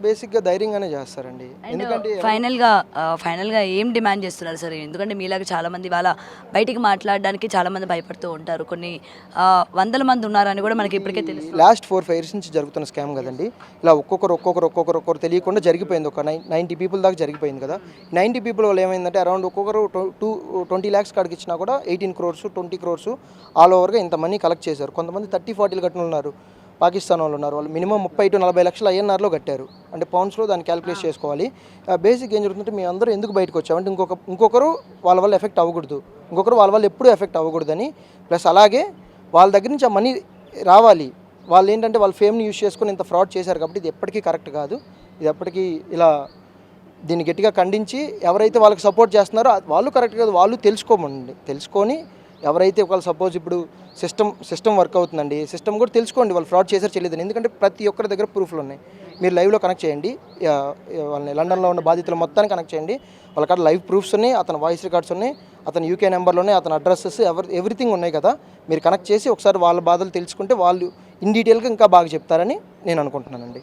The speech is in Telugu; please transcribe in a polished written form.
బేసిక్గా ధైర్యంగానే చేస్తారండి. ఎందుకంటే ఫైనల్గా ఏం డిమాండ్ చేస్తున్నారు సార్? ఎందుకంటే మీలాగా చాలామంది వాళ్ళ బయటికి మాట్లాడడానికి చాలామంది భయపడుతూ ఉంటారు. కొన్ని వందల మంది ఉన్నారని కూడా మనకి ఇప్పటికే తెలుసు. లాస్ట్ 4-5 ఇయర్స్ నుంచి జరుగుతున్న స్కామ్ కదండి. ఇలా ఒక్కొక్కరు తెలియకుండా జరిగిపోయింది. ఒక 90 పీపుల్ దాకా జరిగిపోయింది కదా. 90 పీపుల్ వాళ్ళు ఏమైందంటే అరౌండ్ ఒక్కొక్కరు 20 lakhs కాడికి ఇచ్చినా కూడా 18 crores 20 crores ఆల్ ఓవర్గా ఇంత మనీ కలెక్ట్ చేశారు. కొంతమంది 30-40 కట్టిన ఉన్నారు, పాకిస్తాన్ వాళ్ళు ఉన్నారు. వాళ్ళు మినిమం 30-40 లక్షలు ఐఎన్ఆర్లో కట్టారు. అంటే పౌండ్స్లో దాన్ని క్యాలిక్యులేట్ చేసుకోవాలి. బేసిక్ ఏం జరుగుతుందంటే మీ అందరూ ఎందుకు బయటకు వచ్చామంటే ఇంకొకరు వాళ్ళ వల్ల ఎఫెక్ట్ అవ్వకూడదు, ఇంకొకరు వాళ్ళ వల్ల ఎప్పుడూ ఎఫెక్ట్ అవ్వకూడదని, ప్లస్ అలాగే వాళ్ళ దగ్గర నుంచి ఆ మనీ రావాలి. వాళ్ళు ఏంటంటే వాళ్ళ ఫేమ్ని యూజ్ చేసుకొని ఇంత ఫ్రాడ్ చేశారు కాబట్టి ఇది ఎప్పటికీ కరెక్ట్ కాదు. ఇది ఎప్పటికీ ఇలా దీన్ని గట్టిగా ఖండించి ఎవరైతే వాళ్ళకి సపోర్ట్ చేస్తున్నారో వాళ్ళు కరెక్ట్ కాదు, వాళ్ళు తెలుసుకొని ఎవరైతే ఒకవేళ సపోజ్ ఇప్పుడు సిస్టమ్ వర్క్ అవుతుందండి, సిస్టమ్ కూడా తెలుసుకోండి వాళ్ళు ఫ్రాడ్ చేశారు చేయలేదని. ఎందుకంటే ప్రతి ఒక్కరి దగ్గర ప్రూఫ్లు ఉన్నాయి. మీరు లైవ్లో కనెక్ట్ చేయండి, వాళ్ళని లండన్లో ఉన్న బాధితులు మొత్తాన్ని కనెక్ట్ చేయండి. వాళ్ళ కాడ లైవ్ ప్రూఫ్స్ ఉన్నాయి, అతని వాయిస్ రికార్డ్స్ ఉన్నాయి, అతని యూకే నెంబర్లు ఉన్నాయి, అతని అడ్రస్సెస్ ఎవ్రీథింగ్ ఉన్నాయి కదా. మీరు కనెక్ట్ చేసి ఒకసారి వాళ్ళ బాధలు తెలుసుకుంటే వాళ్ళు ఇన్ డీటెయిల్గా ఇంకా బాగా చెప్తారని నేను అనుకుంటున్నానండి.